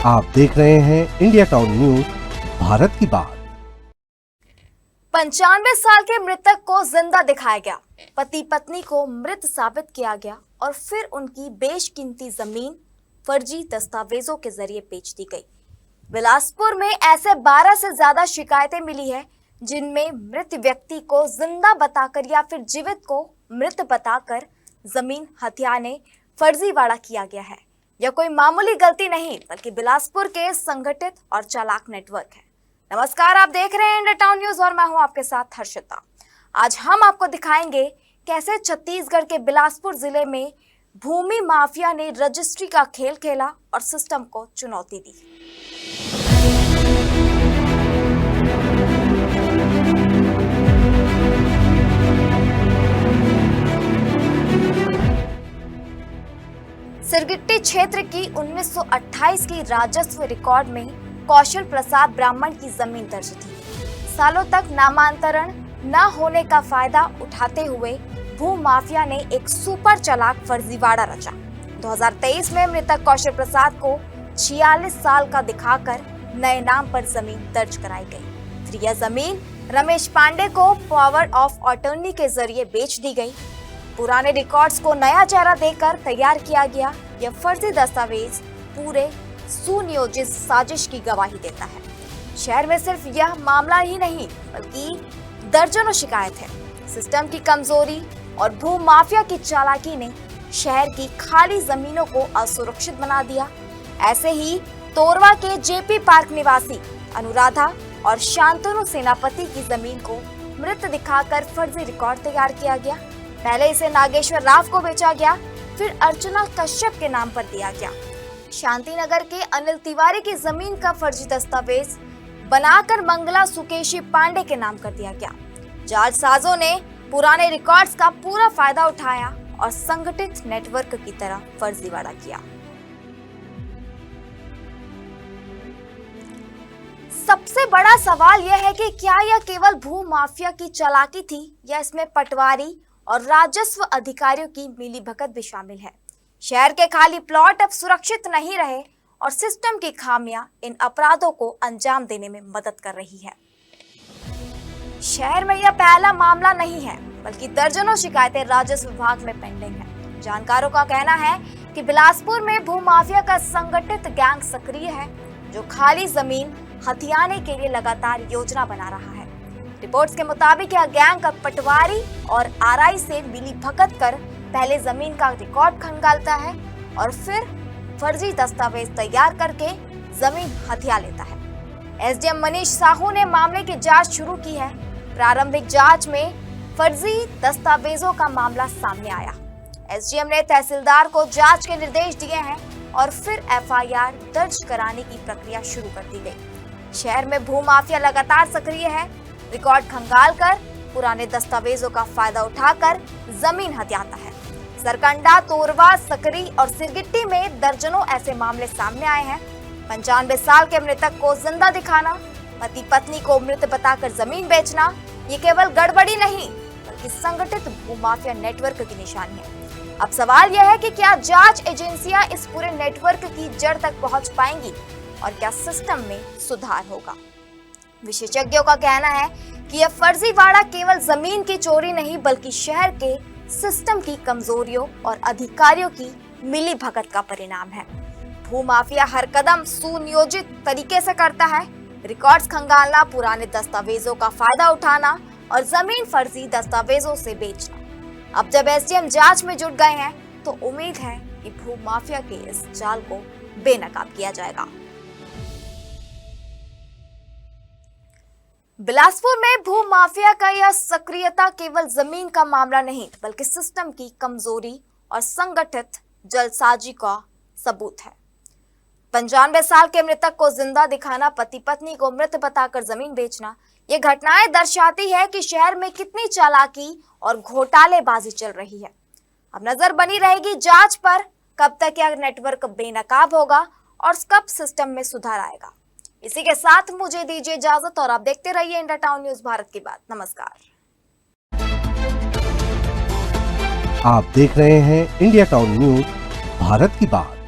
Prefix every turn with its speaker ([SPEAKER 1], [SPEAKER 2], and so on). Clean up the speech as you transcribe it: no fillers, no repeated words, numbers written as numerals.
[SPEAKER 1] आप देख रहे हैं इंडिया टाउन न्यूज, भारत की बात।
[SPEAKER 2] 95 साल के मृतक को जिंदा दिखाया गया, पति पत्नी को मृत साबित किया गया और फिर उनकी बेशकीमती जमीन फर्जी दस्तावेजों के जरिए बेच दी गई। बिलासपुर में ऐसे 12 से ज्यादा शिकायतें मिली है जिनमें मृत व्यक्ति को जिंदा बताकर या फिर जीवित को मृत बताकर जमीन हथियाने फर्जीवाड़ा किया गया है। यह कोई मामूली गलती नहीं बल्कि बिलासपुर के संगठित और चालाक नेटवर्क है। नमस्कार, आप देख रहे हैं इंडिया टाउन न्यूज और मैं हूं आपके साथ हर्षिता। आज हम आपको दिखाएंगे कैसे छत्तीसगढ़ के बिलासपुर जिले में भूमि माफिया ने रजिस्ट्री का खेल खेला और सिस्टम को चुनौती दी। सिरगिट्टी क्षेत्र की 1928 की राजस्व रिकॉर्ड में कौशल प्रसाद ब्राह्मण की जमीन दर्ज थी। सालों तक नामांतरण न होने का फायदा उठाते हुए भू माफिया ने एक सुपर चालाक फर्जीवाड़ा रचा। 2023 में मृतक कौशल प्रसाद को 46 साल का दिखाकर नए नाम पर जमीन दर्ज कराई गई। फिर यह जमीन रमेश पांडे को पावर ऑफ अटॉर्नी के जरिए बेच दी गई। पुराने रिकॉर्ड्स को नया चेहरा देकर तैयार किया गया यह फर्जी दस्तावेज पूरे सुनियोजित साजिश की गवाही देता है। शहर में सिर्फ यह मामला ही नहीं बल्कि दर्जनों शिकायत है। सिस्टम की कमजोरी और भू माफिया की चालाकी ने शहर की खाली जमीनों को असुरक्षित बना दिया। ऐसे ही तोरवा के जेपी पार्क निवासी अनुराधा और शांतनु सेनापति की जमीन को मृत दिखाकर फर्जी रिकॉर्ड तैयार किया गया। पहले इसे नागेश्वर राव को बेचा गया, फिर अर्चना कश्यप के नाम पर दिया गया। शांतिनगर के अनिल तिवारी की जमीन का फर्जी दस्तावेज बनाकर मंगला सुकेशी पांडे के नाम कर दिया गया। जालसाजों ने पुराने रिकॉर्ड्स का पूरा फायदा उठाया और संगठित नेटवर्क की तरह फर्जीवाड़ा किया। सबसे बड़ा सवाल यह है कि क्या यह केवल भू माफिया की चालाकी थी या इसमें पटवारी और राजस्व अधिकारियों की मिलीभगत भी शामिल है। शहर के खाली प्लॉट अब सुरक्षित नहीं रहे और सिस्टम की खामियां इन अपराधों को अंजाम देने में मदद कर रही है। शहर में यह पहला मामला नहीं है बल्कि दर्जनों शिकायतें राजस्व विभाग में पेंडिंग है। जानकारों का कहना है कि बिलासपुर में भू माफिया का संगठित गैंग सक्रिय है जो खाली जमीन हथियाने के लिए लगातार योजना बना रहा है। रिपोर्ट्स के मुताबिक यह गैंग अब पटवारी और आरआई से मिली भगत कर पहले जमीन का रिकॉर्ड खंगालता है और फिर फर्जी दस्तावेज तैयार करके जमीन हथिया लेता है। एसडीएम मनीष साहू ने मामले की जांच शुरू की है। प्रारंभिक जांच में फर्जी दस्तावेजों का मामला सामने आया। एसडीएम ने तहसीलदार को जांच के निर्देश दिए हैं और फिर एफआईआर दर्ज कराने की प्रक्रिया शुरू कर दी गई। शहर में भू माफिया लगातार सक्रिय है। रिकॉर्ड खंगाल कर पुराने दस्तावेजों का फायदा उठाकर जमीन हथियाता है। सरकंडा, तोरवा, सकरी और सिरगिट्टी में दर्जनों ऐसे मामले सामने आए हैं। 95 साल के मृतक को जिंदा दिखाना, पति पत्नी को मृत बताकर जमीन बेचना, ये केवल गड़बड़ी नहीं बल्कि संगठित भूमाफिया नेटवर्क की निशानी है। अब सवाल यह है कि क्या जांच एजेंसियां इस पूरे नेटवर्क की जड़ तक पहुंच पाएंगी और क्या सिस्टम में सुधार होगा। विशेषज्ञों का कहना है कि यह फर्जीवाड़ा केवल जमीन की चोरी नहीं बल्कि शहर के सिस्टम की कमजोरियों और अधिकारियों की मिलीभगत का परिणाम है। भूमाफिया हर कदम सुनियोजित तरीके से करता है। रिकॉर्ड्स खंगालना, पुराने दस्तावेजों का फायदा उठाना और जमीन फर्जी दस्तावेजों से बेचना। अब जब एसडीएम जांच में जुट गए हैं तो उम्मीद है कि भूमाफिया के इस जाल को बेनकाब किया जाएगा। बिलासपुर में भू माफिया का यह सक्रियता केवल जमीन का मामला नहीं बल्कि सिस्टम की कमजोरी और संगठित जलसाजी का सबूत है। 95 साल के मृतक को जिंदा दिखाना, पति पत्नी को मृत बताकर जमीन बेचना, ये घटनाएं दर्शाती है कि शहर में कितनी चालाकी और घोटालेबाजी चल रही है। अब नजर बनी रहेगी जांच पर, कब तक यह नेटवर्क बेनकाब होगा और कब सिस्टम में सुधार आएगा। इसी के साथ मुझे दीजिए इजाजत और आप देखते रहिए इंडिया टाउन न्यूज, भारत की बात। नमस्कार।
[SPEAKER 1] आप देख रहे हैं इंडिया टाउन न्यूज, भारत की बात।